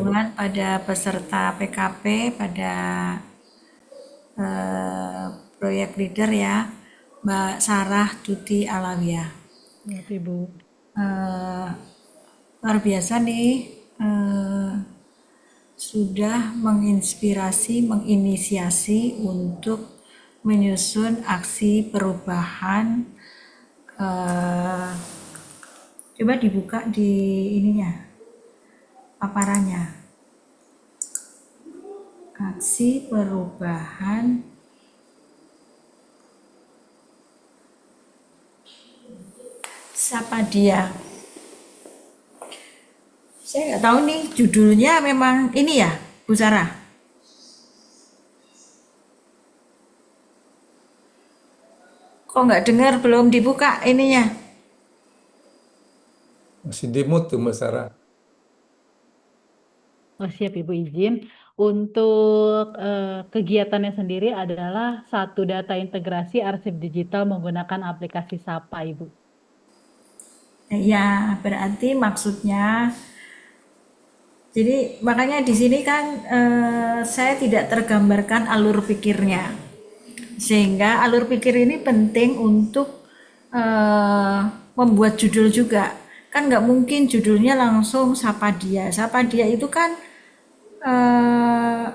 dukungan pada peserta PKP pada eh, proyek leader ya, Mbak Sarah Tuti Alawiyah. Ya, Ibu. Eh, luar biasa nih, eh, sudah menginspirasi, menginisiasi untuk menyusun aksi perubahan. eh, Coba dibuka di ininya, paparannya. Aksi perubahan siapa dia? Saya nggak tahu nih judulnya memang ini ya, Bu Sarah. Kok nggak dengar belum dibuka ininya? Masih di mute tuh Mbak Sarah. Oh, siap Ibu izin. Untuk kegiatannya sendiri adalah satu data integrasi arsip digital menggunakan aplikasi Sapa, Ibu. Ya, berarti maksudnya, jadi makanya di sini kan saya tidak tergambarkan alur pikirnya, sehingga alur pikir ini penting untuk eh, membuat judul juga. Kan nggak mungkin judulnya langsung sapa dia. Sapa dia itu kan eh,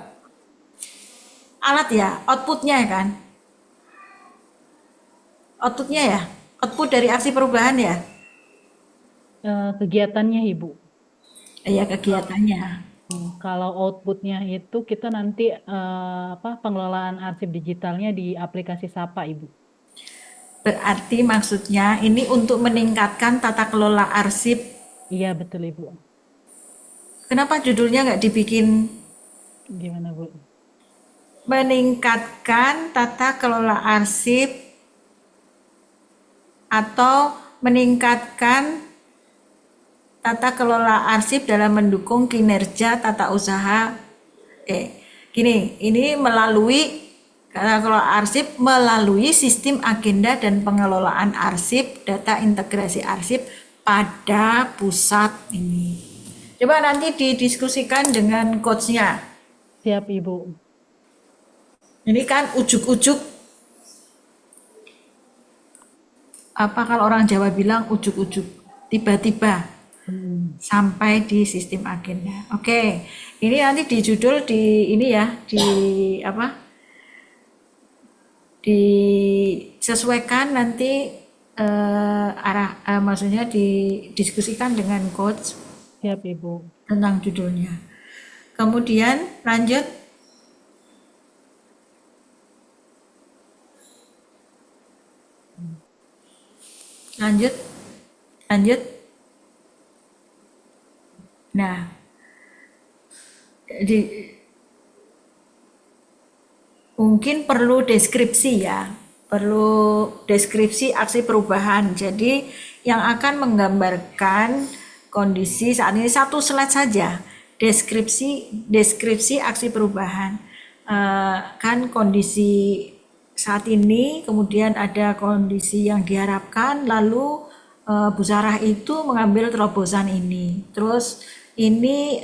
alat ya, outputnya ya kan, outputnya ya, output dari aksi perubahan ya, Kegiatannya, Ibu. ya kegiatannya. Kalau outputnya itu kita nanti pengelolaan arsip digitalnya di aplikasi Sapa, Ibu. Berarti maksudnya ini untuk meningkatkan tata kelola arsip. Iya, betul Ibu. Kenapa judulnya nggak dibikin Gimana Bu? meningkatkan tata kelola arsip atau meningkatkan tata kelola arsip dalam mendukung kinerja tata usaha. Gini, ini melalui tata kelola arsip melalui sistem agenda dan pengelolaan arsip, data integrasi arsip pada pusat ini. Coba nanti didiskusikan dengan coachnya. Siap Ibu. Ini kan ujuk-ujuk, apa kalau orang Jawa bilang ujuk-ujuk, tiba-tiba sampai di sistem agenda. Oke, ini nanti di judul di ini ya, di apa? Disesuaikan nanti maksudnya didiskusikan dengan coach Siap Ibu. tentang judulnya. Kemudian lanjut. Lanjut. Lanjut. Nah, di, mungkin perlu deskripsi ya, perlu deskripsi aksi perubahan. Jadi yang akan menggambarkan kondisi saat ini satu slide saja, deskripsi aksi perubahan. Kan kondisi saat ini, kemudian ada kondisi yang diharapkan, lalu Bu Sarah itu mengambil terobosan ini. Terus ini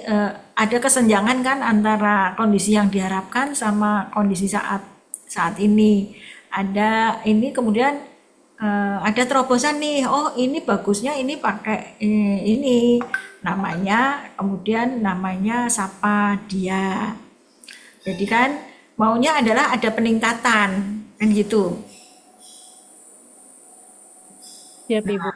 ada kesenjangan kan antara kondisi yang diharapkan sama kondisi saat ini. Ada ini kemudian ada terobosan nih. Oh, ini bagusnya ini pakai ini namanya, kemudian namanya sapa dia. Jadi kan maunya adalah ada peningkatan kan gitu. Siap Ibu.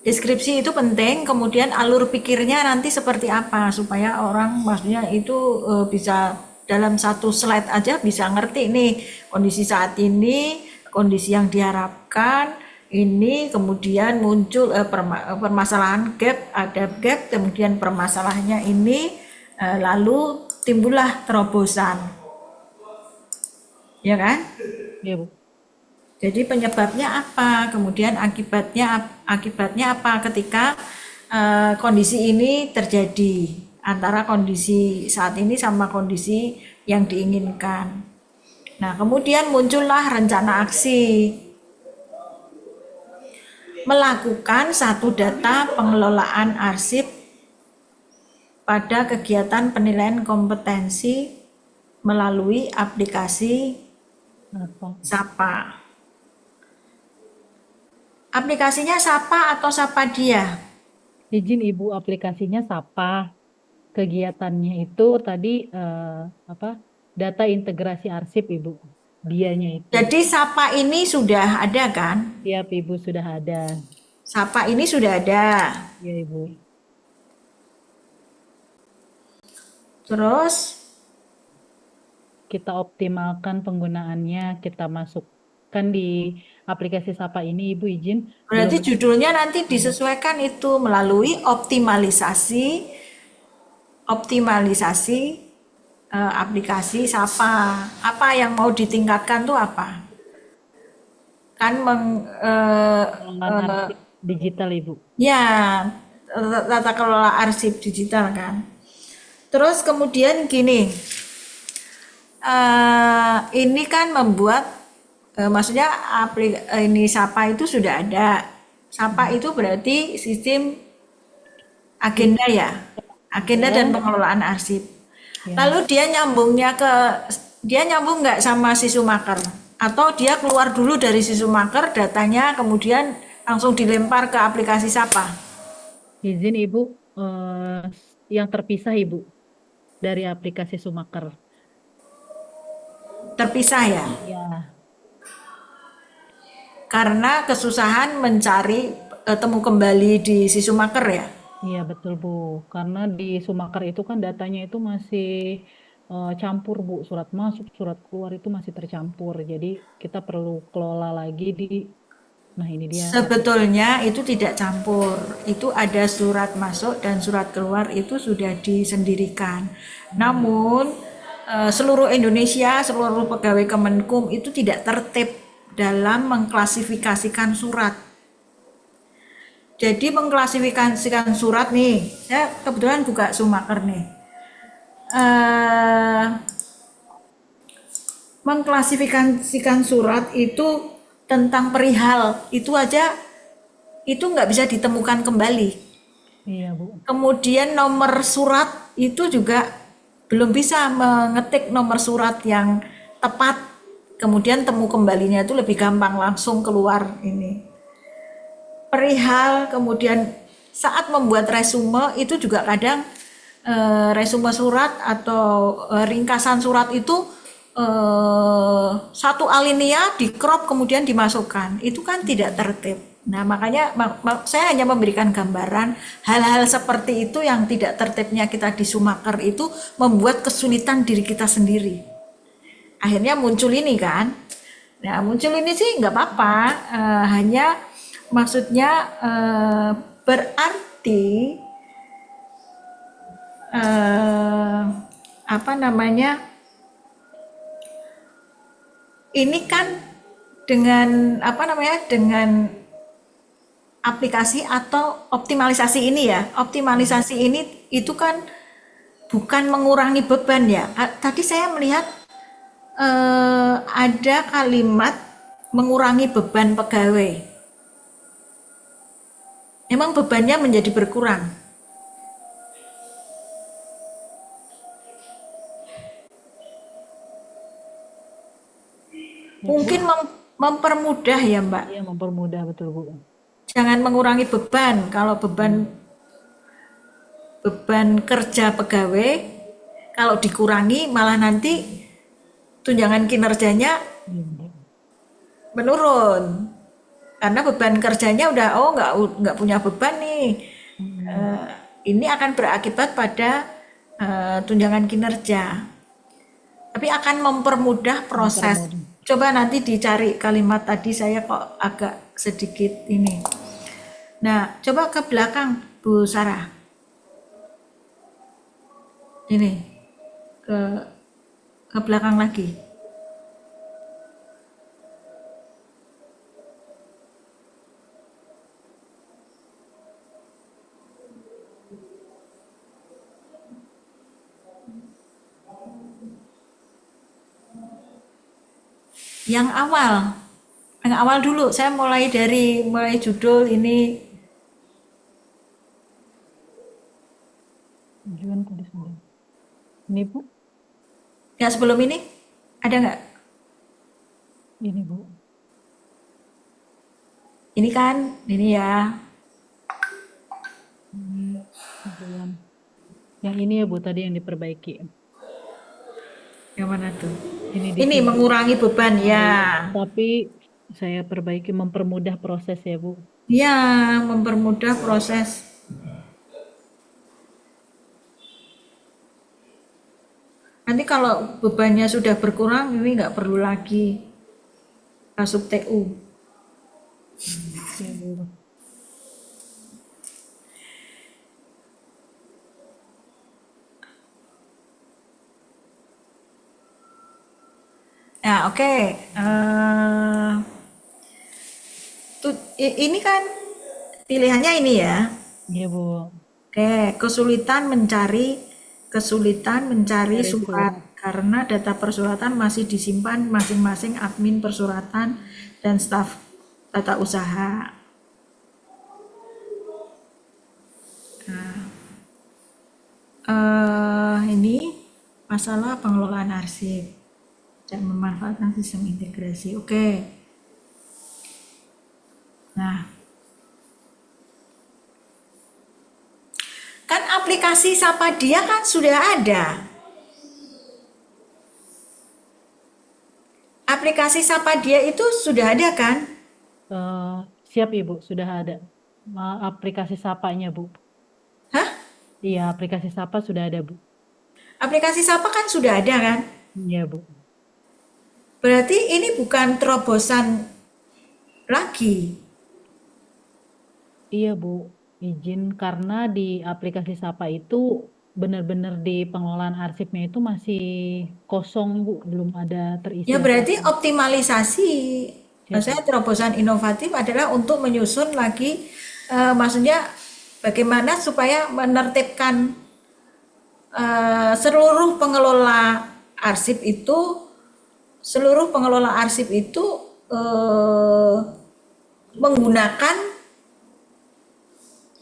Deskripsi itu penting, kemudian alur pikirnya nanti seperti apa supaya orang maksudnya itu bisa dalam satu slide aja bisa ngerti nih kondisi saat ini, kondisi yang diharapkan, ini kemudian muncul permasalahan gap, ada gap, kemudian permasalahannya ini lalu timbullah terobosan. Ya kan? Iya Bu. Jadi penyebabnya apa, kemudian akibatnya apa ketika kondisi ini terjadi antara kondisi saat ini sama kondisi yang diinginkan. Nah, kemudian muncullah rencana aksi melakukan satu data pengelolaan arsip pada kegiatan penilaian kompetensi melalui aplikasi Apa? Sapa. Aplikasinya Sapa atau Sapa Dia? Izin Ibu, aplikasinya Sapa. Kegiatannya itu tadi apa? Data integrasi arsip Ibu. Dianya itu. Jadi Sapa ini sudah ada kan? Siap Ibu, sudah ada. Sapa ini sudah ada. Ya Ibu. Terus Kita optimalkan penggunaannya, kita masukkan di aplikasi Sapa ini Ibu, izin. berarti Belum judulnya nanti disesuaikan itu melalui optimalisasi aplikasi Sapa. Apa yang mau ditingkatkan tuh apa? Kan pengelolaan arsip digital Ibu. ya tata kelola arsip digital kan. Terus kemudian gini, ini kan membuat maksudnya ini Sapa itu sudah ada. Sapa itu berarti sistem agenda ya, agenda dan pengelolaan arsip. Ya. Lalu dia nyambung nggak sama Sisumaker? Atau dia keluar dulu dari Sisumaker, datanya kemudian langsung dilempar ke aplikasi Sapa? Izin Ibu, yang terpisah Ibu dari aplikasi Sumaker. Terpisah ya? Ya, Karena kesusahan mencari temu kembali di Sisumaker ya? iya betul Bu. Karena di Sumaker itu kan datanya itu masih campur Bu. Surat masuk, surat keluar itu masih tercampur. Jadi kita perlu kelola lagi nah ini dia. Sebetulnya itu tidak campur, itu ada surat masuk dan surat keluar itu sudah disendirikan. Namun seluruh Indonesia, seluruh pegawai Kemenkum itu tidak tertib dalam mengklasifikasikan surat. Jadi mengklasifikasikan surat nih, saya kebetulan buka Sumaker nih. Mengklasifikasikan surat itu tentang perihal itu aja itu nggak bisa ditemukan kembali. Iya Bu. Kemudian nomor surat itu juga belum bisa mengetik nomor surat yang tepat. Kemudian temu kembalinya itu lebih gampang, langsung keluar ini. Perihal, kemudian saat membuat resume itu juga kadang resume surat atau ringkasan surat itu satu alinea di crop kemudian dimasukkan, itu kan tidak tertib. Nah makanya saya hanya memberikan gambaran hal-hal seperti itu yang tidak tertibnya kita di Sumaker itu membuat kesulitan diri kita sendiri. Akhirnya muncul ini kan. Nah muncul ini sih nggak apa-apa, hanya maksudnya berarti apa namanya, ini kan dengan apa namanya, dengan aplikasi atau optimalisasi ini ya, optimalisasi ini itu kan bukan mengurangi beban ya. Tadi saya melihat ada kalimat mengurangi beban pegawai. Emang bebannya menjadi berkurang. Mungkin mempermudah ya Mbak. Iya mempermudah betul Bu. Jangan mengurangi beban. Kalau beban kerja pegawai kalau dikurangi malah nanti tunjangan kinerjanya menurun. Karena beban kerjanya udah nggak punya beban nih. Ini akan berakibat pada tunjangan kinerja. Tapi akan mempermudah proses. Coba nanti dicari kalimat tadi, saya kok agak sedikit ini. Nah, coba ke belakang Bu Sarah. Ini ke belakang lagi. Yang awal dulu, saya mulai judul ini. Tujuan Tadi sudah. Ini Bu, Yang sebelum ini ada nggak? ini Bu. Ini kan, ini ya. Ini bulan. Yang ini ya Bu, tadi yang diperbaiki. Yang mana tuh? Ini di Ini sini. mengurangi beban ya. Tapi saya perbaiki mempermudah proses ya Bu. Ya, mempermudah proses. Nanti kalau bebannya sudah berkurang, ini nggak perlu lagi masuk TU. Ya Bu. Ya, oke. Ini kan pilihannya ini ya. Iya Bu. Oke, kesulitan mencari Cari surat karena data persuratan masih disimpan masing-masing admin persuratan dan staf tata usaha. Ini masalah pengelolaan arsip dan memanfaatkan sistem integrasi. Oke. Nah, kan aplikasi Sapadia kan sudah ada. Aplikasi Sapadia itu sudah ada kan? Siap Ibu, sudah ada. Aplikasi Sapanya Bu. Hah? Iya, aplikasi Sapa sudah ada Bu. Aplikasi Sapa kan sudah ada kan? Iya Bu. Berarti ini bukan terobosan lagi. Iya Bu, izin karena di aplikasi Sapa itu benar-benar di pengelolaan arsipnya itu masih kosong Bu, belum ada terisi Ya berarti apa-apa. optimalisasi. Siap Bu. Maksudnya terobosan inovatif adalah untuk menyusun lagi, maksudnya bagaimana supaya menertibkan seluruh pengelola arsip itu, eh, menggunakan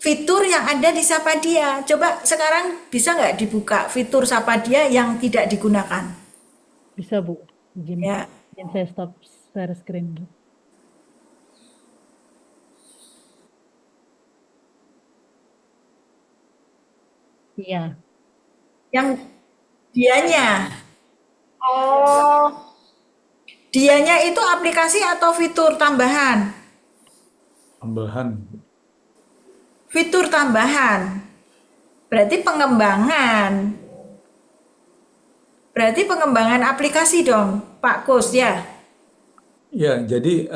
fitur yang ada di Sapadia. Coba sekarang bisa nggak dibuka fitur Sapadia yang tidak digunakan? Bisa Bu, izin, Ya, izin saya stop share screen Bu. Iya, yang dianya. Oh, dianya itu aplikasi atau fitur tambahan? Tambahan. Fitur tambahan. Berarti pengembangan. Berarti pengembangan aplikasi dong, Pak Kus ya. Ya, jadi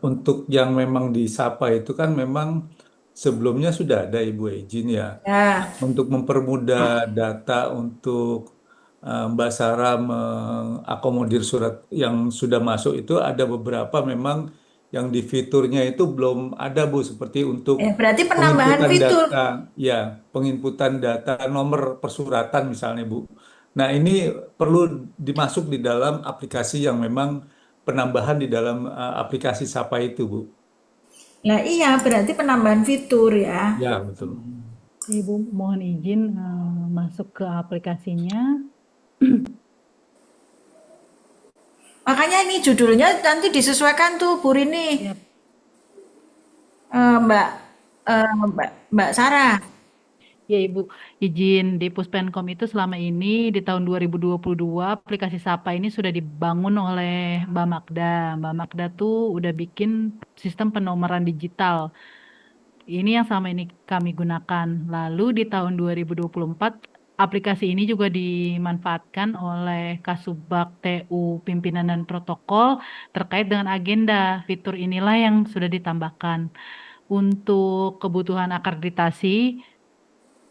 untuk yang memang disapa itu kan memang sebelumnya sudah ada Ibu Ejin ya. Ya, Untuk mempermudah data untuk Mbak Sarah mengakomodir surat yang sudah masuk itu ada beberapa memang yang di fiturnya itu belum ada Bu, seperti untuk berarti penambahan penginputan fitur. data, ya, penginputan data nomor persuratan misalnya Bu. Nah, ini perlu dimasuk di dalam aplikasi yang memang penambahan di dalam aplikasi Sapa itu Bu. Nah iya, berarti penambahan fitur ya. Ya, betul. Ibu mohon izin masuk ke aplikasinya. Makanya ini judulnya nanti disesuaikan tuh Bu Rini, Siap. Mbak Mbak Sarah. Ya Ibu, izin di Puspenkom itu selama ini di tahun 2022 aplikasi Sapa ini sudah dibangun oleh Mbak Magda. Mbak Magda tuh udah bikin sistem penomoran digital. Ini yang selama ini kami gunakan. Lalu di tahun 2024 aplikasi ini juga dimanfaatkan oleh Kasubag TU Pimpinan dan Protokol terkait dengan agenda. Fitur inilah yang sudah ditambahkan. Untuk kebutuhan akreditasi,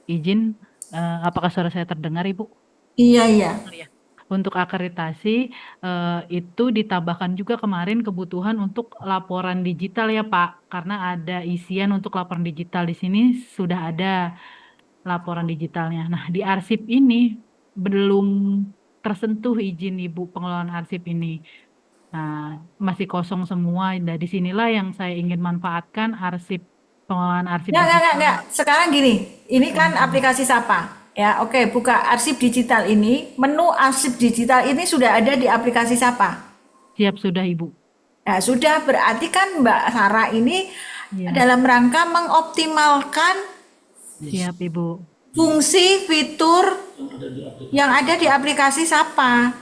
izin, apakah suara saya terdengar, Ibu? Iya, iya. Oh, iya. Untuk akreditasi, itu ditambahkan juga kemarin kebutuhan untuk laporan digital ya, Pak. Karena ada isian untuk laporan digital di sini sudah ada laporan digitalnya. Nah, di arsip ini belum tersentuh izin Ibu pengelolaan arsip ini. Nah, masih kosong semua. Nah, disinilah yang saya ingin manfaatkan arsip pengelolaan arsip Enggak. digital. Sekarang gini, ini kan Hmm, aplikasi Sapa. Ya, oke, buka arsip digital ini. Menu arsip digital ini sudah ada di aplikasi Sapa. siap sudah Ibu. Nah, sudah berarti kan Mbak Sarah ini Iya, dalam rangka mengoptimalkan siap Ibu. fungsi fitur yang ada di aplikasi Sapa.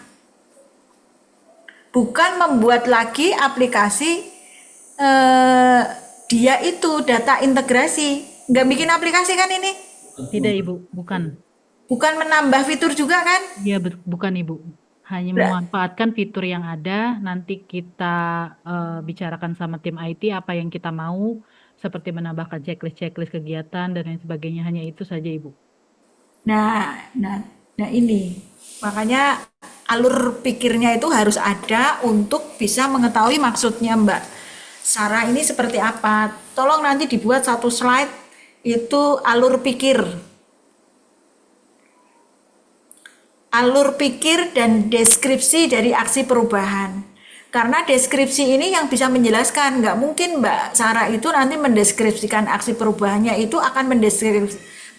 Bukan membuat lagi aplikasi eh, dia itu data integrasi. Nggak bikin aplikasi kan ini? Tidak Ibu, bukan. Bukan menambah fitur juga kan? Iya, bukan Ibu. Hanya Ber- memanfaatkan fitur yang ada, nanti kita bicarakan sama tim IT apa yang kita mau, seperti menambahkan checklist-checklist kegiatan dan lain sebagainya. Hanya itu saja Ibu. Nah, nah, nah ini. Makanya alur pikirnya itu harus ada untuk bisa mengetahui maksudnya Mbak Sarah ini seperti apa. Tolong nanti dibuat satu slide itu alur pikir dan deskripsi dari aksi perubahan. Karena deskripsi ini yang bisa menjelaskan, nggak mungkin Mbak Sarah itu nanti mendeskripsikan aksi perubahannya itu akan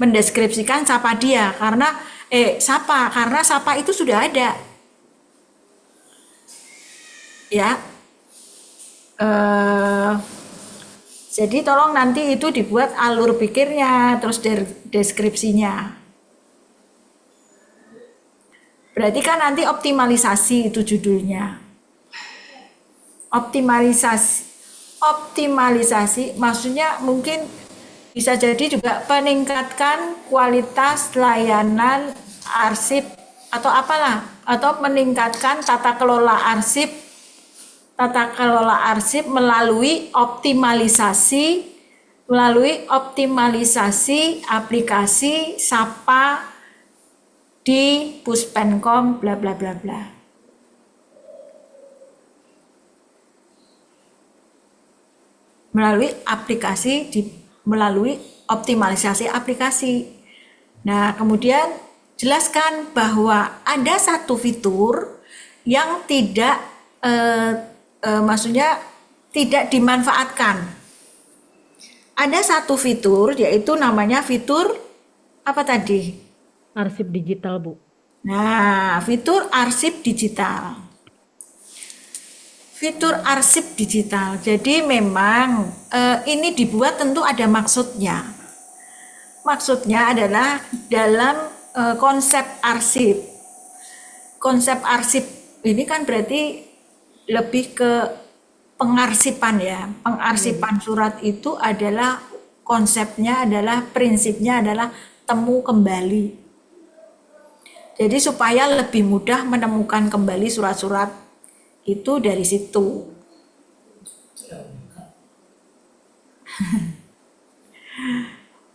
mendeskripsikan Sapa dia karena Sapa itu sudah ada ya. Eh, jadi tolong nanti itu dibuat alur pikirnya terus deskripsinya. Berarti kan nanti optimalisasi itu judulnya. Optimalisasi maksudnya mungkin bisa jadi juga peningkatkan kualitas layanan arsip atau apalah, atau meningkatkan tata kelola arsip melalui optimalisasi aplikasi Sapa di Puspenkom bla bla bla bla. Melalui optimalisasi aplikasi. Nah, kemudian jelaskan bahwa ada satu fitur yang maksudnya tidak dimanfaatkan. Ada satu fitur yaitu namanya fitur apa tadi? Arsip digital Bu. Nah, fitur arsip digital. Fitur arsip digital. Jadi memang ini dibuat tentu ada maksudnya. Maksudnya adalah dalam konsep arsip. Konsep arsip ini kan berarti lebih ke pengarsipan ya. Pengarsipan surat itu adalah konsepnya adalah prinsipnya adalah temu kembali. Jadi supaya lebih mudah menemukan kembali surat-surat itu dari situ.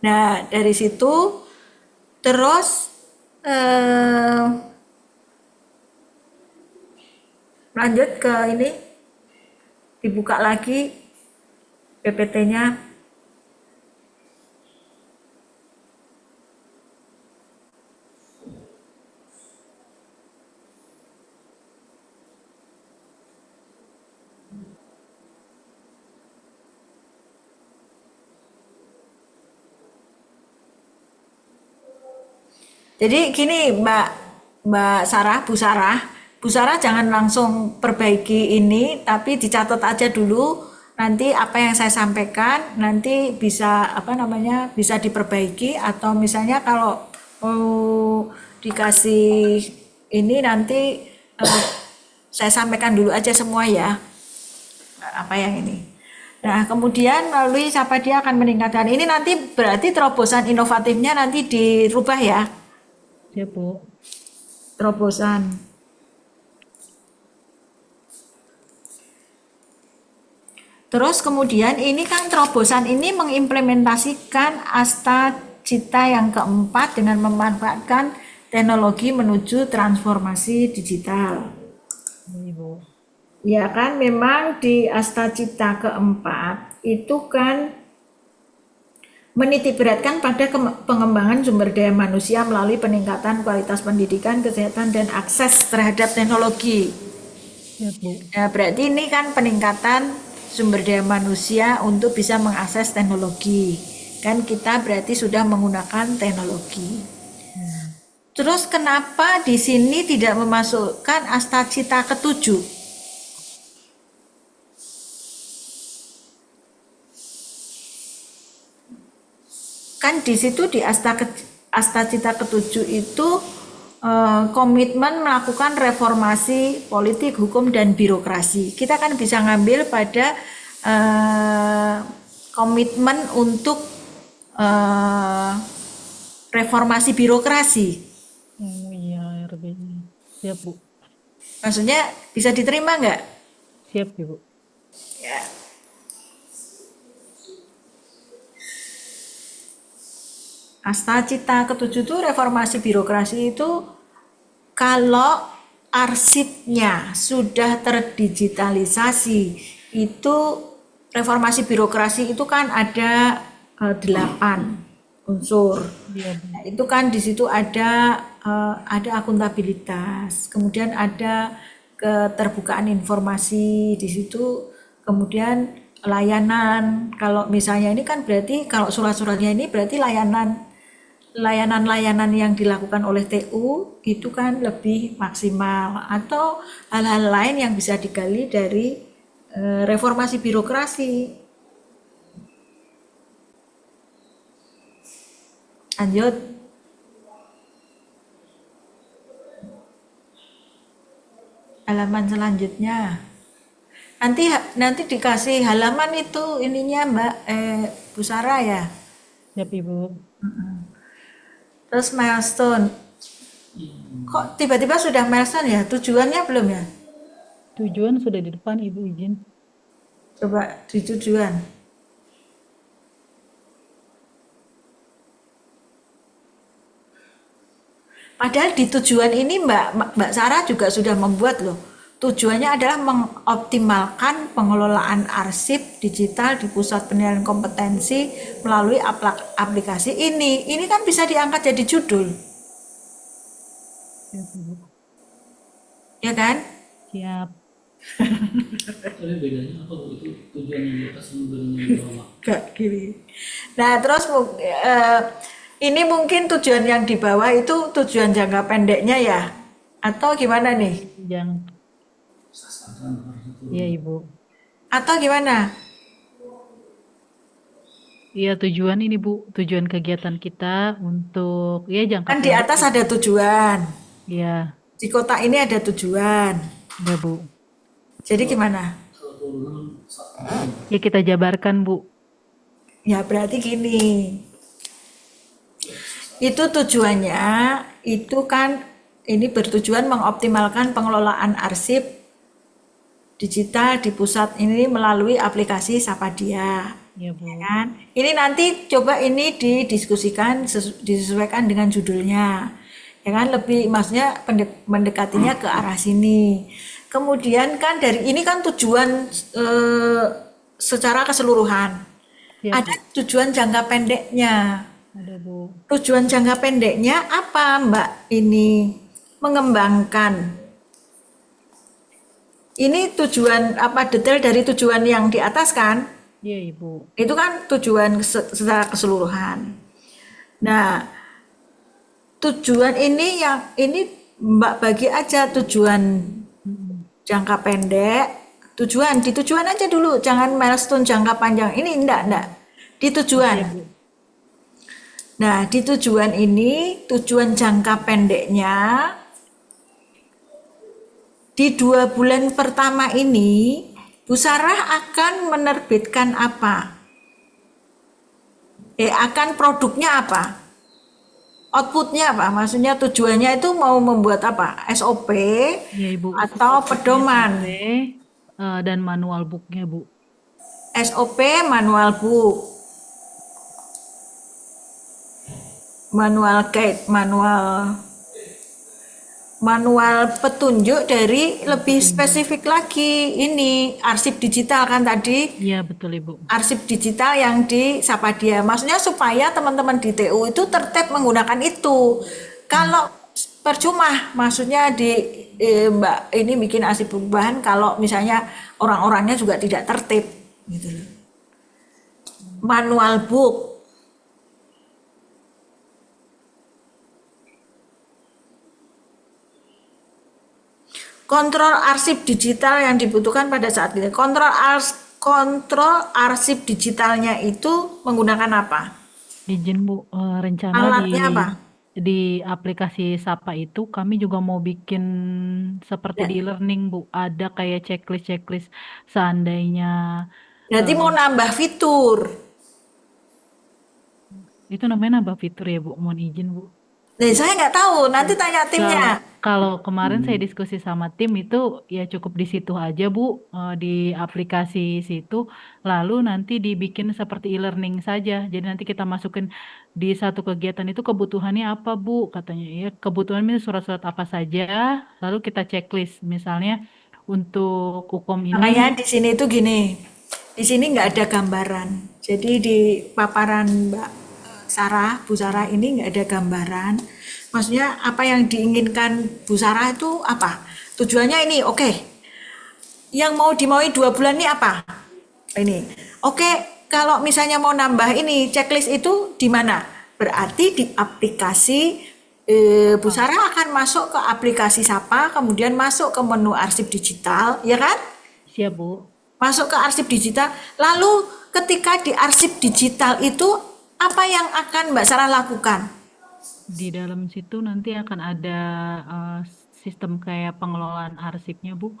Nah, dari situ terus lanjut ke ini, dibuka lagi PPT-nya. Jadi gini Mbak Sarah, Bu Sarah jangan langsung perbaiki ini, tapi dicatat aja dulu. Nanti apa yang saya sampaikan nanti bisa bisa diperbaiki, atau misalnya kalau mau dikasih ini nanti saya sampaikan dulu aja semua ya, apa yang ini. Nah, kemudian melalui Sapa dia akan meningkatkan ini, nanti berarti terobosan inovatifnya nanti dirubah ya. Siap Bu. Terobosan. Terus kemudian ini kan terobosan ini mengimplementasikan Asta Cita yang keempat dengan memanfaatkan teknologi menuju transformasi digital. Ibu. Ya kan, memang di Asta Cita keempat itu kan menitikberatkan pada pengembangan sumber daya manusia melalui peningkatan kualitas pendidikan, kesehatan, dan akses terhadap teknologi. Siap Bu. Nah, berarti ini kan peningkatan sumber daya manusia untuk bisa mengakses teknologi. Kan kita berarti sudah menggunakan teknologi. Terus kenapa di sini tidak memasukkan astacita ketujuh? Kan di situ di astacita ketujuh itu komitmen melakukan reformasi politik, hukum, dan birokrasi. Kita kan bisa ngambil pada komitmen untuk reformasi birokrasi. Oh iya, RB-nya. Siap, Bu. Maksudnya bisa diterima nggak? Siap, Ibu. Ya. Astacita ketujuh itu reformasi birokrasi itu kalau arsipnya sudah terdigitalisasi, itu reformasi birokrasi itu kan ada 8 unsur. Iya, Bu. Nah, itu kan di situ ada akuntabilitas, kemudian ada keterbukaan informasi di situ, kemudian layanan. Kalau misalnya ini kan berarti kalau surat-suratnya ini berarti layanan yang dilakukan oleh TU itu kan lebih maksimal, atau hal-hal lain yang bisa digali dari reformasi birokrasi. Lanjut. Halaman selanjutnya. Nanti dikasih halaman itu ininya Mbak Bu Sarah ya. Siap, Ibu. Terus milestone. Kok tiba-tiba sudah milestone ya? Tujuannya belum ya? Tujuan sudah di depan, Ibu, izin. Coba di tujuan. Padahal di tujuan ini Mbak Sarah juga sudah membuat loh. Tujuannya adalah mengoptimalkan pengelolaan arsip digital di pusat penilaian kompetensi melalui aplikasi ini. Ini kan bisa diangkat jadi judul, Siap, Ibu. ya kan? Siap. Tapi bedanya apa Bu? Itu tujuan yang di atas sama tujuan yang di bawah. Gak gini. Nah terus ini mungkin tujuan yang di bawah itu tujuan jangka pendeknya ya? Atau gimana nih? Jangan. Sasaran harus itu. Iya, Ibu. Atau gimana? Iya, tujuan ini, Bu. Tujuan kegiatan kita untuk, ya jangka Kan di pendek. atas ada tujuan. Iya, Di kotak ini ada tujuan. iya, Bu. Jadi gimana? Kalau turunan sasaran. Ya kita jabarkan, Bu. Ya berarti gini. Itu tujuannya, itu kan ini bertujuan mengoptimalkan pengelolaan arsip digital di pusat ini melalui aplikasi Sapadia. Iya, Bu. Ya kan? Ini nanti coba ini didiskusikan disesuaikan dengan judulnya. Ya kan, lebih maksudnya mendekatinya ke arah sini. Kemudian kan dari ini kan tujuan secara keseluruhan. Siap, Ada tujuan jangka pendeknya. ada, Bu. Tujuan jangka pendeknya apa, Mbak? Ini mengembangkan. Ini tujuan apa, detail dari tujuan yang di atas kan? Iya, Ibu. Itu kan tujuan secara keseluruhan. Nah, tujuan ini Mbak bagi aja tujuan jangka pendek. Di tujuan aja dulu, jangan milestone jangka panjang. Ini enggak. Di tujuan. Iya, Bu. Nah, di tujuan ini, tujuan jangka pendeknya, di 2 bulan pertama ini, Bu Sarah akan menerbitkan apa? Akan produknya apa? Outputnya apa? Maksudnya tujuannya itu mau membuat apa? SOP Iya, Ibu. atau pedoman? Dan manual booknya, Bu. SOP manual book, manual guide, manual petunjuk dari lebih spesifik lagi. Ini arsip digital kan tadi, Iya, betul, Ibu. arsip digital yang di Sapadia. Maksudnya supaya teman-teman di TU itu tertib menggunakan itu. Kalau percuma, maksudnya Mbak ini bikin arsip perubahan kalau misalnya orang-orangnya juga tidak tertib. gitu loh. Manual book. Kontrol arsip digital yang dibutuhkan pada saat ini. Kontrol arsip digitalnya itu menggunakan apa? Izin Bu, rencana Alatnya apa? di aplikasi Sapa itu kami juga mau bikin seperti Ya. di e-learning Bu, ada kayak checklist-checklist seandainya Berarti mau nambah fitur. itu namanya nambah fitur ya Bu, mohon izin Bu. Nah, saya nggak tahu, nanti tanya Kalau timnya. kalau kemarin saya diskusi sama tim itu ya cukup di situ aja Bu, di aplikasi situ, lalu nanti dibikin seperti e-learning saja. Jadi nanti kita masukin di satu kegiatan itu kebutuhannya apa Bu, katanya ya kebutuhan ini surat-surat apa saja, lalu kita checklist misalnya untuk hukum Makanya ini di sini tuh gini, di sini nggak ada gambaran. Jadi di paparan Mbak Sarah, Bu Sarah ini nggak ada gambaran. Maksudnya apa yang diinginkan Bu Sarah itu apa? Tujuannya ini, oke. Yang mau dimaui 2 bulan ini apa? Ini, oke. Kalau misalnya mau nambah ini checklist itu di mana? Berarti di aplikasi Bu Sarah akan masuk ke aplikasi Sapa, kemudian masuk ke menu arsip digital, ya kan? siap Bu. Masuk ke arsip digital. Lalu ketika di arsip digital itu apa yang akan Mbak Sarah lakukan? Di dalam situ nanti akan ada sistem kayak pengelolaan arsipnya Bu.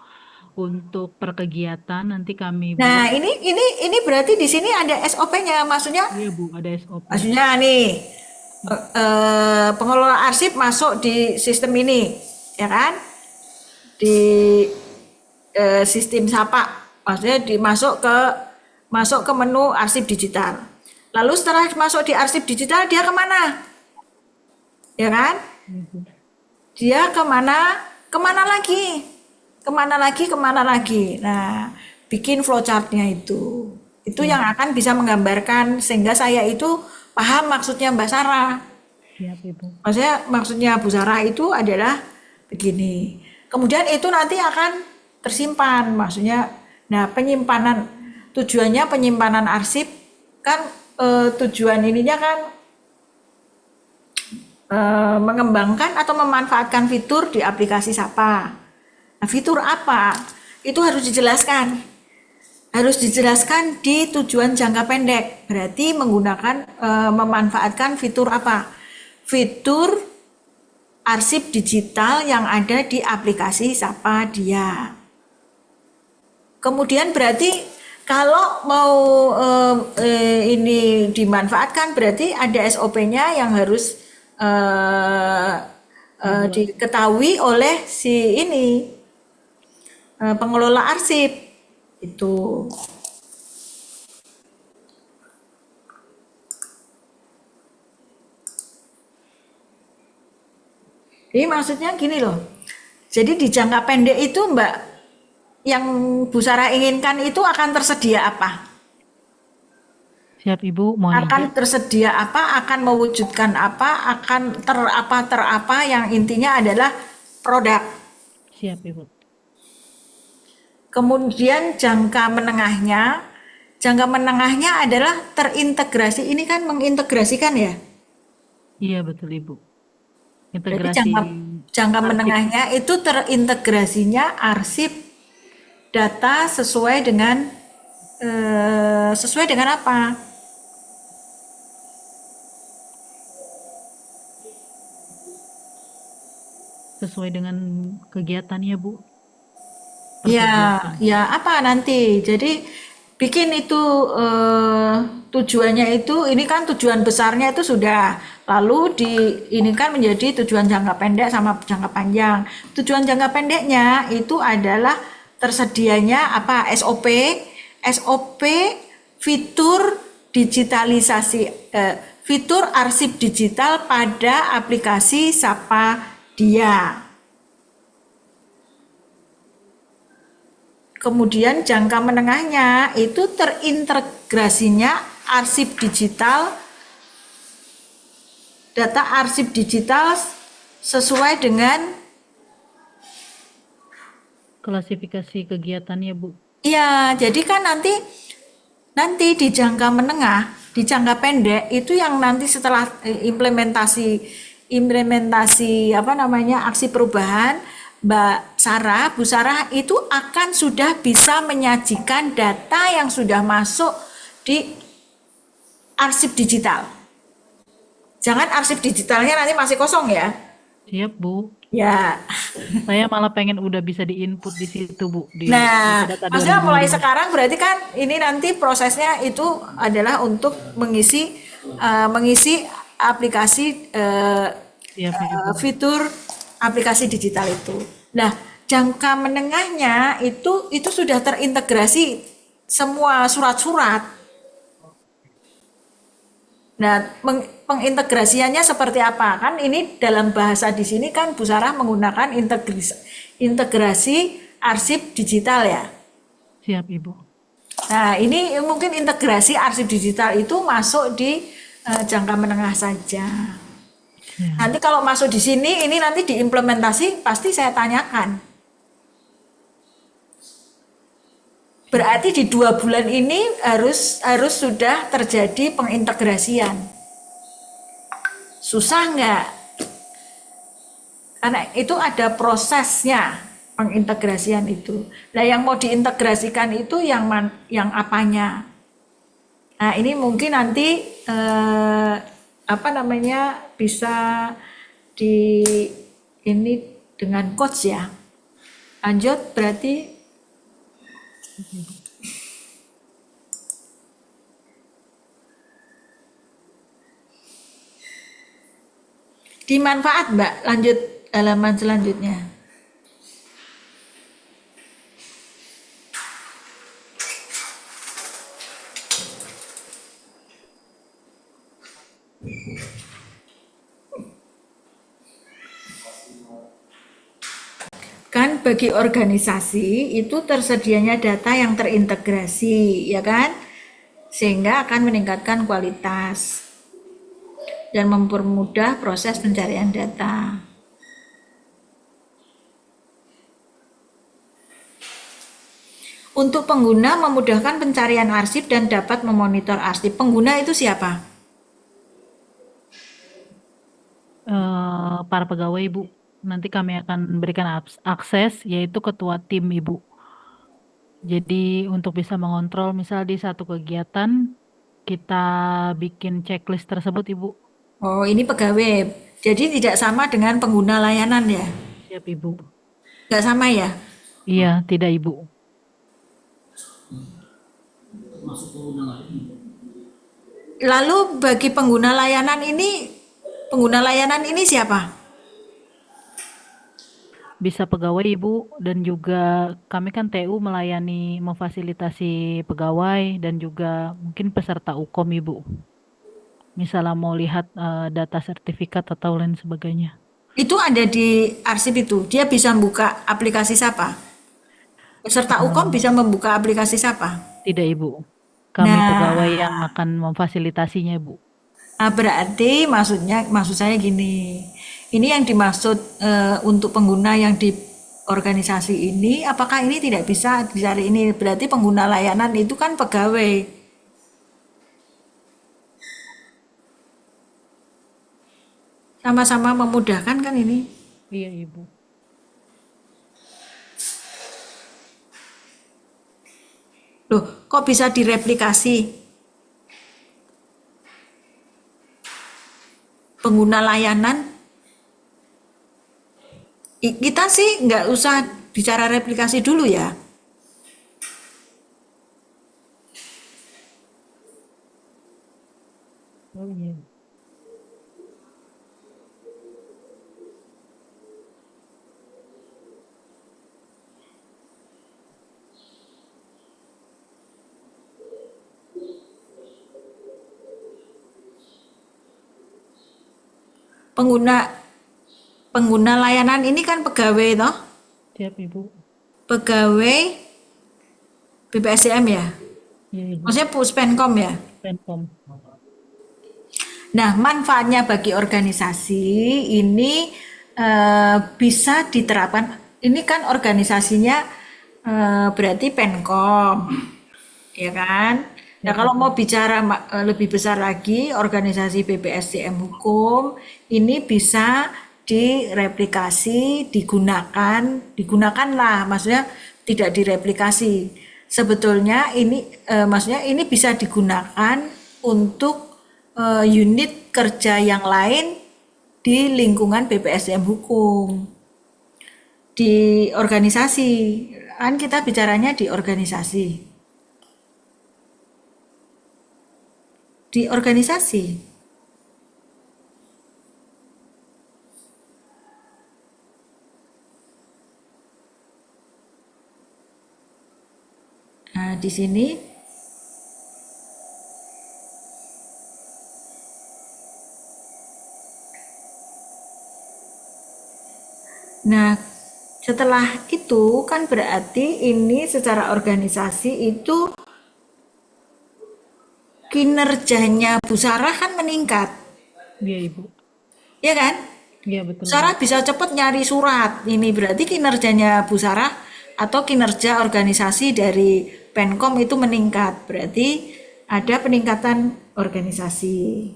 Untuk per kegiatan nanti kami Nah, buat, ini berarti di sini ada SOP-nya, maksudnya iya Bu, ada SOP. nih pengelola arsip masuk di sistem ini, ya kan? Di sistem Sapa, maksudnya masuk ke menu arsip digital. Lalu setelah masuk di arsip digital dia kemana? Ya kan? Iya, Bu. Dia kemana? Kemana lagi? Kemana lagi? Nah, bikin flowchartnya itu. Itu yang akan bisa menggambarkan sehingga saya itu paham maksudnya Mbak Sarah. Siap Ibu. Maksudnya Bu Sarah itu adalah begini. Kemudian itu nanti akan tersimpan, maksudnya. Nah, tujuannya penyimpanan arsip kan tujuan ininya kan mengembangkan atau memanfaatkan fitur di aplikasi Sapa. Nah, fitur apa? Itu harus dijelaskan. Harus dijelaskan di tujuan jangka pendek. Berarti menggunakan memanfaatkan fitur apa? Fitur arsip digital yang ada di aplikasi Sapa Dia. Kemudian berarti kalau mau ini dimanfaatkan berarti ada SOP-nya yang harus diketahui oleh si ini pengelola arsip itu. Jadi maksudnya gini loh. Jadi di jangka pendek itu Mbak, yang Bu Sarah inginkan itu akan tersedia apa? Siap Ibu, mohon Akan izin. tersedia apa? Akan mewujudkan apa? Akan terapa yang intinya adalah produk. Siap Ibu. Kemudian jangka menengahnya adalah terintegrasi. Ini kan mengintegrasikan ya. Iya betul Ibu. Berarti Integrasi jangka arsip. menengahnya itu terintegrasinya arsip data sesuai dengan apa? Sesuai dengan kegiatannya Bu. Ya, Perkegiatan. ya apa nanti? Jadi bikin itu tujuannya itu, ini kan tujuan besarnya itu sudah, lalu ini kan menjadi tujuan jangka pendek sama jangka panjang. Tujuan jangka pendeknya itu adalah tersedianya apa? SOP fitur digitalisasi, fitur arsip digital pada aplikasi Sapa Dia. Kemudian jangka menengahnya itu terintegrasinya arsip digital, data arsip digital sesuai dengan Klasifikasi kegiatannya Bu. ya, jadi kan nanti Nanti di jangka menengah, di jangka pendek itu yang nanti setelah implementasi apa namanya aksi perubahan, Bu Sarah itu akan sudah bisa menyajikan data yang sudah masuk di arsip digital. Jangan arsip digitalnya nanti masih kosong ya. Siap, Bu. Ya. Saya malah pengen udah bisa diinput di situ, Bu, di Nah, data maksudnya mulai 2015. sekarang berarti kan ini nanti prosesnya itu adalah untuk mengisi aplikasi Siap, Ibu. fitur aplikasi digital itu. Nah, jangka menengahnya itu sudah terintegrasi semua surat-surat. Nah, pengintegrasiannya seperti apa? Kan ini dalam bahasa di sini kan Bu Sarah menggunakan integrasi arsip digital ya. Siap, Ibu. Nah, ini mungkin integrasi arsip digital itu masuk di jangka menengah saja. Siap. Nanti kalau masuk di sini, ini nanti diimplementasi pasti saya tanyakan. Berarti di 2 bulan ini harus sudah terjadi pengintegrasian. Susah nggak? Karena itu ada prosesnya pengintegrasian itu. Nah, yang mau diintegrasikan itu yang apanya? Nah, ini mungkin nanti bisa ini dengan coach ya. Lanjut berarti dimanfaat, Mbak. Lanjut halaman selanjutnya. Kan bagi organisasi itu tersedianya data yang terintegrasi, ya kan? Sehingga akan meningkatkan kualitas dan mempermudah proses pencarian data. Untuk pengguna memudahkan pencarian arsip dan dapat memonitor arsip. Pengguna itu siapa? Para pegawai, Ibu. Nanti kami akan berikan akses, yaitu ketua tim, Ibu. Jadi untuk bisa mengontrol misal di satu kegiatan kita bikin checklist tersebut, Ibu. Oh, ini pegawai. Jadi tidak sama dengan pengguna layanan ya? Siap, Ibu. Nggak sama ya? Iya, tidak, Ibu. Masuk pengguna lain. Lalu bagi pengguna layanan ini siapa? Bisa pegawai, Ibu, dan juga kami kan TU melayani memfasilitasi pegawai dan juga mungkin peserta UKOM, Ibu. Misalnya mau lihat data sertifikat atau lain sebagainya. Itu ada di arsip itu. Dia bisa membuka aplikasi SAPA. Peserta UKOM bisa membuka aplikasi SAPA. Tidak, Ibu. Kami Nah. pegawai yang akan memfasilitasinya, Bu. Nah, berarti maksud saya gini. Ini yang dimaksud untuk pengguna yang di organisasi ini, apakah ini tidak bisa dicari ini? Berarti pengguna layanan itu kan pegawai. Sama-sama memudahkan kan ini? Iya, Ibu. Loh, kok bisa direplikasi? Pengguna layanan, kita sih nggak usah bicara replikasi dulu ya. Oh iya. Pengguna layanan ini kan pegawai toh? Siap, Ibu. Pegawai BPSDM ya? Iya, Ibu. Maksudnya Puspenkom ya? Penkom. Nah, manfaatnya bagi organisasi ini bisa diterapkan. Ini kan organisasinya berarti Penkom, ya kan? Nah, Siap, kalau Ibu. mau bicara lebih besar lagi, organisasi BPSDM Hukum ini bisa direplikasi, digunakanlah, maksudnya tidak direplikasi. Sebetulnya ini maksudnya ini bisa digunakan untuk unit kerja yang lain di lingkungan BPSDM Hukum, di organisasi. Kan kita bicaranya di organisasi. Di organisasi. Nah, di sini nah, setelah itu kan berarti ini secara organisasi itu kinerjanya Bu Sarah kan meningkat, Iya, Ibu. ya kan? Iya, Bu betul, Bu. Sarah bisa cepat nyari surat. Ini berarti kinerjanya Bu Sarah atau kinerja organisasi dari Penkom itu meningkat. Berarti ada peningkatan organisasi.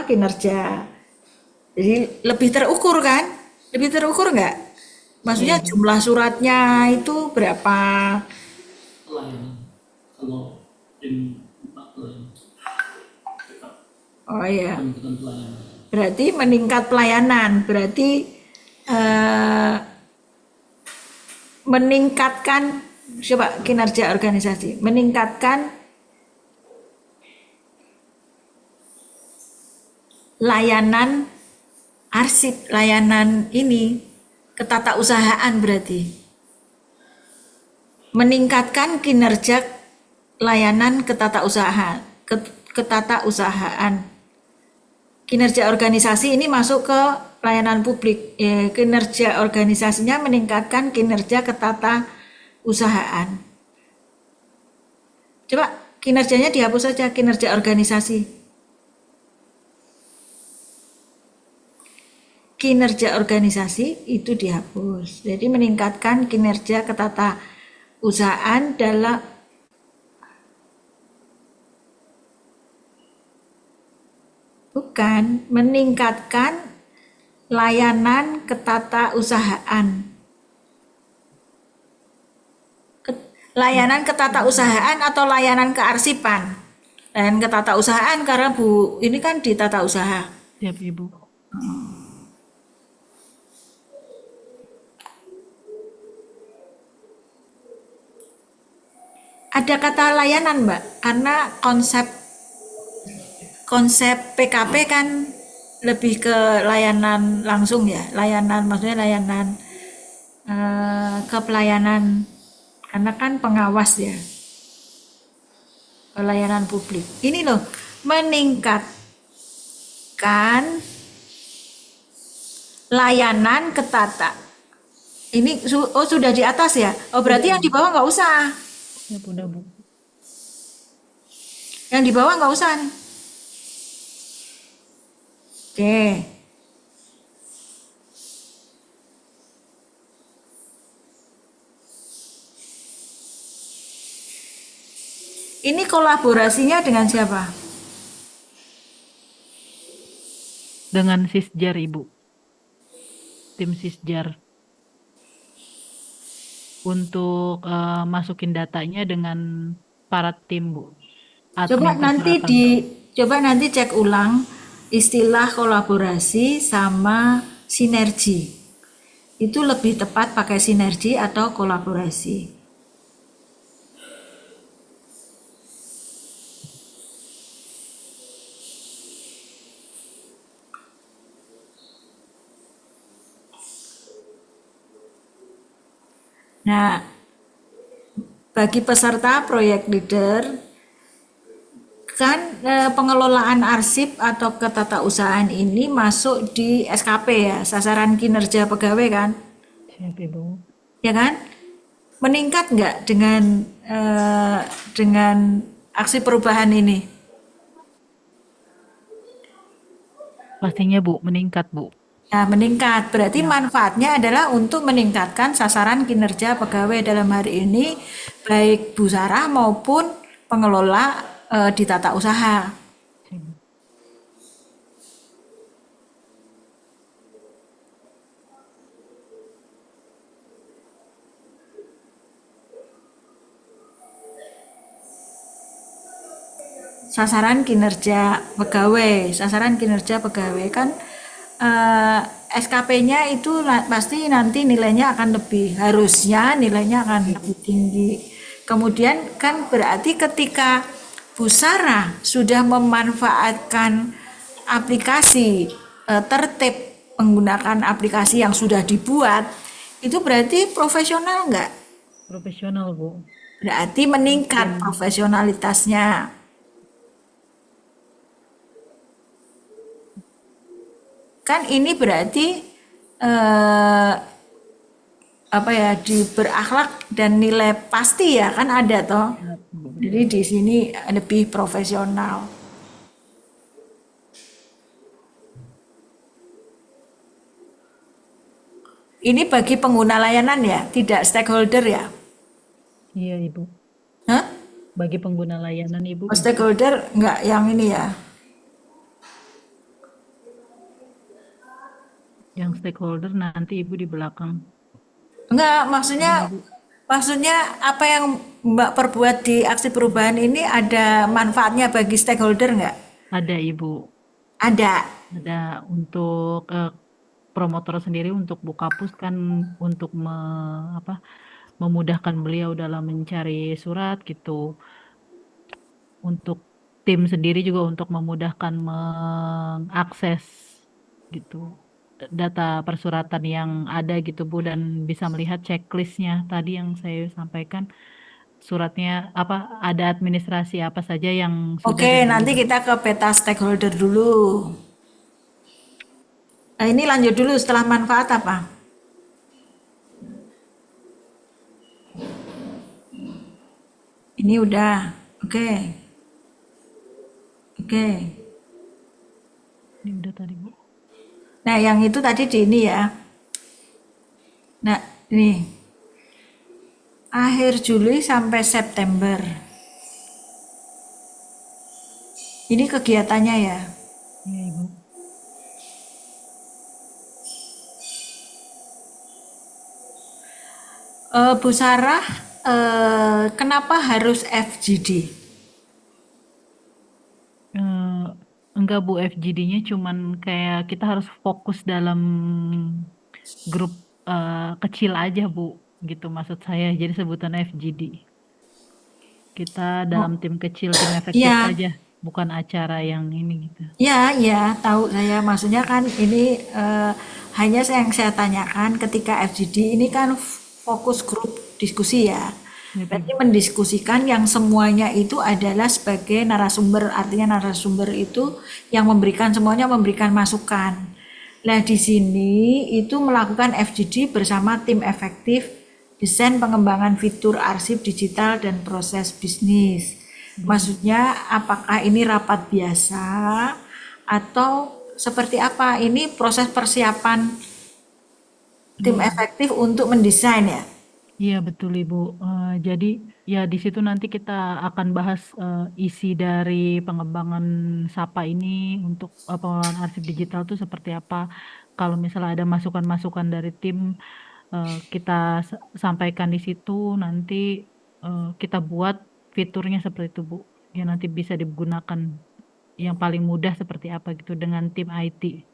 Kinerja. Jadi lebih terukur kan? Lebih terukur nggak? Iya, Maksudnya Ibu. jumlah suratnya itu berapa? pelayanan kalau tim 4 pelayanan Oh iya, peningkatan pelayanan berarti meningkat pelayanan. Berarti eh, meningkatkan coba kinerja organisasi, meningkatkan layanan arsip, layanan ini ketatausahaan berarti. Meningkatkan kinerja layanan ketatausahaan. Kinerja organisasi ini masuk ke pelayanan publik. Kinerja organisasinya meningkatkan kinerja ketatausahaan. Coba kinerjanya dihapus saja, kinerja organisasi. Kinerja organisasi itu dihapus. Jadi meningkatkan kinerja ketatausahaan dalam bukan meningkatkan layanan ketatausahaan. Layanan ketatausahaan atau layanan kearsipan. Layanan ketatausahaan karena Bu ini kan di tata usaha. Siap, Ibu. Ada kata layanan, Mbak, karena konsep PKP kan lebih ke layanan langsung ya, layanan maksudnya layanan ke pelayanan karena kan pengawas ya, pelayanan publik. Ini loh meningkatkan layanan ketata. Ini sudah di atas ya? Oh berarti yang di bawah nggak usah. Siap, udah, Bu. Yang di bawah nggak usah nih. Oke. Ini kolaborasinya dengan siapa? Dengan Sisjar, Ibu. Tim Sisjar. Untuk masukin datanya dengan para tim, Bu. Coba Admin nanti perseratan. cek ulang istilah kolaborasi sama sinergi. Itu lebih tepat pakai sinergi atau kolaborasi. Nah, bagi peserta proyek leader kan pengelolaan arsip atau ketatausahaan ini masuk di SKP ya, sasaran kinerja pegawai kan, Siap, Ibu. ya kan? Meningkat nggak dengan aksi perubahan ini? Pastinya, Bu, meningkat, Bu. Nah, meningkat berarti manfaatnya adalah untuk meningkatkan sasaran kinerja pegawai dalam hari ini baik Bu Sarah maupun pengelola di tata usaha. Sasaran kinerja pegawai kan SKP-nya itu pasti nanti nilainya akan harusnya nilainya akan lebih tinggi. Kemudian kan berarti ketika Busara sudah memanfaatkan aplikasi tertib menggunakan aplikasi yang sudah dibuat, itu berarti profesional nggak? Profesional, Bu. Berarti meningkat profesionalitasnya. Kan ini berarti berakhlak dan nilai pasti ya kan ada toh. Jadi di sini lebih profesional. Ini bagi pengguna layanan ya, tidak stakeholder ya? Iya, Ibu. Hah? Bagi pengguna layanan, Ibu. Stakeholder nggak yang ini ya? Yang stakeholder nanti Ibu di belakang. Enggak, maksudnya apa yang Mbak perbuat di aksi perubahan ini ada manfaatnya bagi stakeholder nggak? Ada, Ibu. Ada. Ada untuk promotor sendiri, untuk Bukapus kan untuk memudahkan beliau dalam mencari surat gitu. Untuk tim sendiri juga untuk memudahkan mengakses gitu data persuratan yang ada gitu Bu, dan bisa melihat checklistnya tadi yang saya sampaikan, suratnya ada administrasi apa saja yang sudah Oke, nanti kita ke peta stakeholder dulu. Nah, ini lanjut dulu setelah manfaat apa? Ini udah, oke. Oke. Ini udah tadi Bu. Nah, yang itu tadi di ini ya. Nah, ini. Akhir Juli sampai September. Ini kegiatannya ya. Iya, Ibu. Bu Sarah, kenapa harus FGD? Enggak Bu, FGD-nya cuman kayak kita harus fokus dalam grup kecil aja Bu, gitu maksud saya. Jadi sebutannya FGD. Kita dalam tim kecil, tim efektif Ya. aja, bukan acara yang ini gitu. Ya, tahu saya. Maksudnya kan ini hanya yang saya tanyakan ketika FGD ini kan fokus grup diskusi ya. Berarti mendiskusikan yang semuanya itu adalah sebagai narasumber, artinya narasumber itu yang semuanya memberikan masukan. Nah, di sini itu melakukan FGD bersama tim efektif, desain pengembangan fitur arsip digital dan proses bisnis. Maksudnya apakah ini rapat biasa atau seperti apa? Ini proses persiapan tim efektif untuk mendesain ya? Iya betul Ibu. Jadi ya di situ nanti kita akan bahas isi dari pengembangan SAPA ini untuk pengelolaan arsip digital itu seperti apa. Kalau misalnya ada masukan-masukan dari tim, kita sampaikan di situ, nanti kita buat fiturnya seperti itu Bu. Ya nanti bisa digunakan yang paling mudah seperti apa gitu dengan tim IT.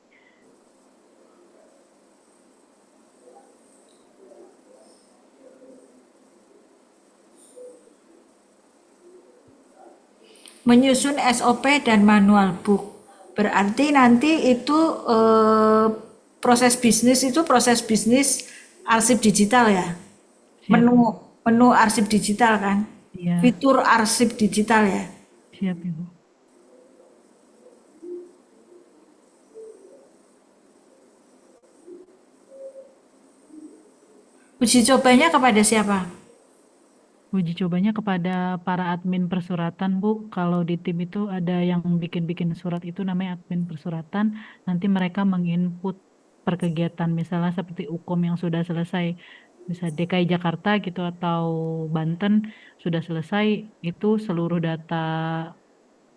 Menyusun SOP dan manual book. Berarti nanti itu proses bisnis arsip digital ya. Menu arsip digital kan. Iya, Fitur arsip digital ya. siap Ibu. Uji cobanya kepada siapa? Uji cobanya kepada para admin persuratan, Bu. Kalau di tim itu ada yang bikin-bikin surat itu namanya admin persuratan. Nanti mereka menginput per kegiatan, misalnya seperti UKOM yang sudah selesai bisa DKI Jakarta gitu atau Banten sudah selesai, itu seluruh data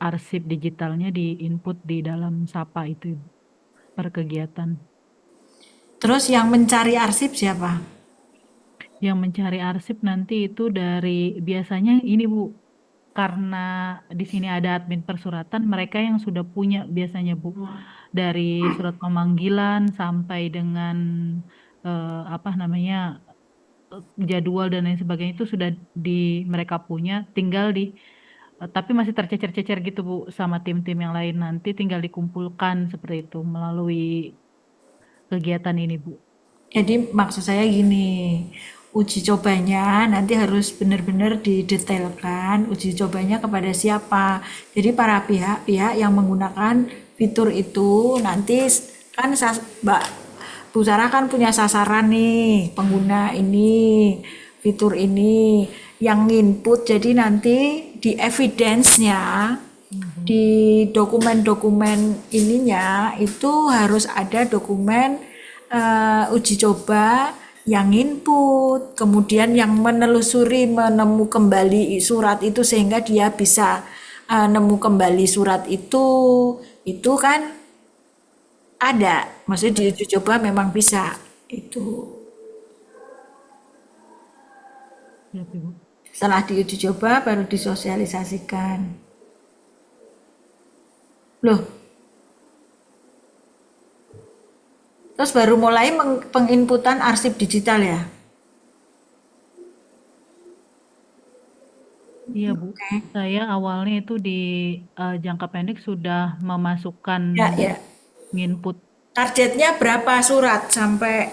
arsip digitalnya di-input di dalam SAPA itu per kegiatan. Terus yang mencari arsip siapa? Yang mencari arsip nanti itu dari biasanya ini Bu, karena di sini ada admin persuratan, mereka yang sudah punya biasanya Bu, dari surat pemanggilan sampai dengan apa namanya jadwal dan lain sebagainya itu sudah mereka punya, tinggal tapi masih tercecer-cecer gitu Bu sama tim-tim yang lain, nanti tinggal dikumpulkan seperti itu melalui kegiatan ini Bu. Jadi maksud saya gini, uji cobanya nanti harus benar-benar didetailkan uji cobanya kepada siapa. Jadi para pihak-pihak yang menggunakan fitur itu nanti kan Mbak Bu Sarah kan punya sasaran nih, pengguna ini, fitur ini yang input. Jadi nanti di evidence-nya, di dokumen-dokumen ininya itu harus ada dokumen uji coba yang input, kemudian yang menelusuri, menemu kembali surat itu sehingga dia bisa nemu kembali surat itu kan ada, maksudnya di uji coba memang bisa itu. Ya, Bu. Setelah diuji coba baru disosialisasikan. Loh, terus baru mulai penginputan arsip digital ya? Iya Bu, Oke. saya awalnya itu di jangka pendek sudah memasukkan Ya. input. Targetnya berapa surat sampai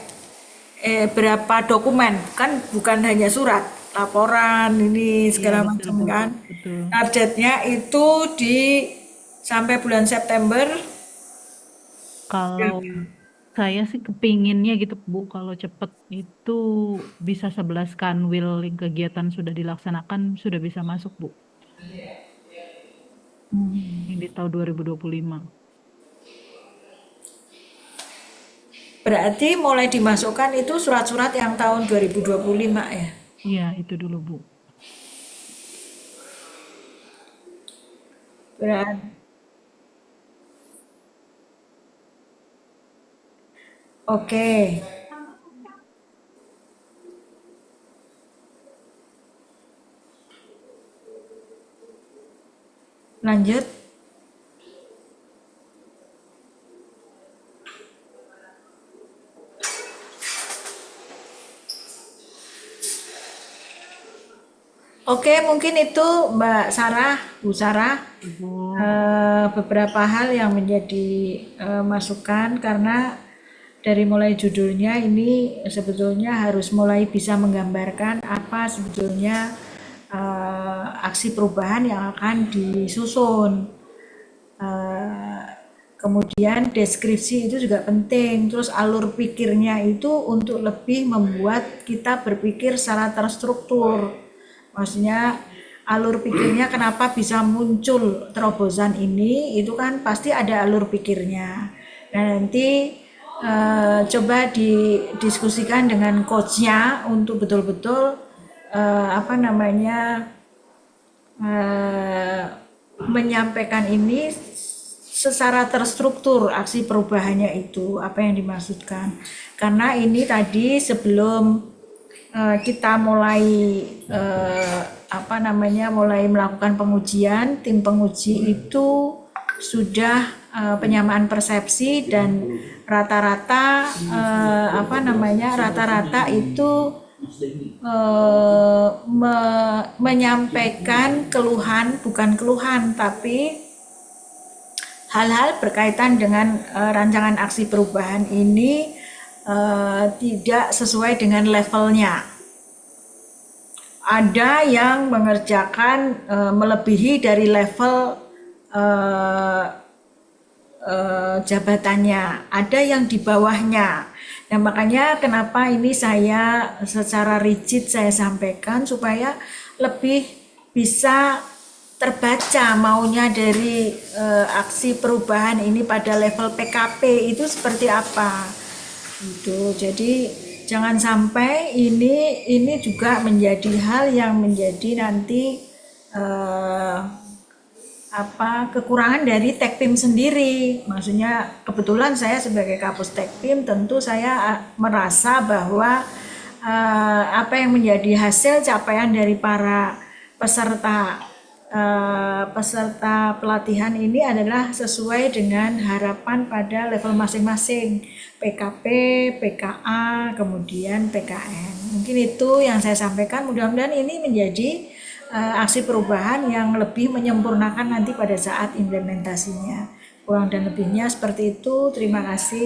berapa dokumen? Kan bukan hanya surat, laporan ini segala Iya, betul macam Bu, kan. betul. Targetnya itu sampai bulan September. Kalau saya sih kepinginnya gitu Bu, kalau cepet itu bisa 11 kanwil yang kegiatan sudah dilaksanakan sudah bisa masuk Bu, yang di tahun 2025. Berarti mulai dimasukkan itu surat-surat yang tahun 2025 ya? Iya, itu dulu Bu. Berarti. Oke. Lanjut. Oke, mungkin itu Mbak Sarah, Bu Sarah, Bu. beberapa hal yang menjadi masukan karena dari mulai judulnya ini sebetulnya harus mulai bisa menggambarkan apa sebetulnya aksi perubahan yang akan disusun. Kemudian deskripsi itu juga penting, terus alur pikirnya itu untuk lebih membuat kita berpikir secara terstruktur. Maksudnya alur pikirnya kenapa bisa muncul terobosan ini, itu kan pasti ada alur pikirnya. Nah nanti coba didiskusikan dengan coachnya untuk betul-betul menyampaikan ini secara terstruktur aksi perubahannya itu apa yang dimaksudkan. Karena ini tadi sebelum kita mulai mulai melakukan pengujian, tim penguji itu sudah penyamaan persepsi dan rata-rata itu menyampaikan keluhan, bukan keluhan tapi hal-hal berkaitan dengan rancangan aksi perubahan ini tidak sesuai dengan levelnya. Ada yang mengerjakan melebihi dari level jabatannya, ada yang di bawahnya. Nah makanya kenapa ini saya secara rigid saya sampaikan supaya lebih bisa terbaca maunya dari aksi perubahan ini pada level PKP itu seperti apa. Gitu. Jadi jangan sampai ini juga menjadi hal yang menjadi nanti kekurangan dari Tekpim sendiri. Maksudnya kebetulan saya sebagai Kapus Tekpim tentu saya merasa bahwa apa yang menjadi hasil capaian dari para peserta pelatihan ini adalah sesuai dengan harapan pada level masing-masing, PKP, PKA, kemudian PKN. Mungkin itu yang saya sampaikan. Mudah-mudahan ini menjadi aksi perubahan yang lebih menyempurnakan nanti pada saat implementasinya. Kurang dan lebihnya seperti itu. Terima kasih.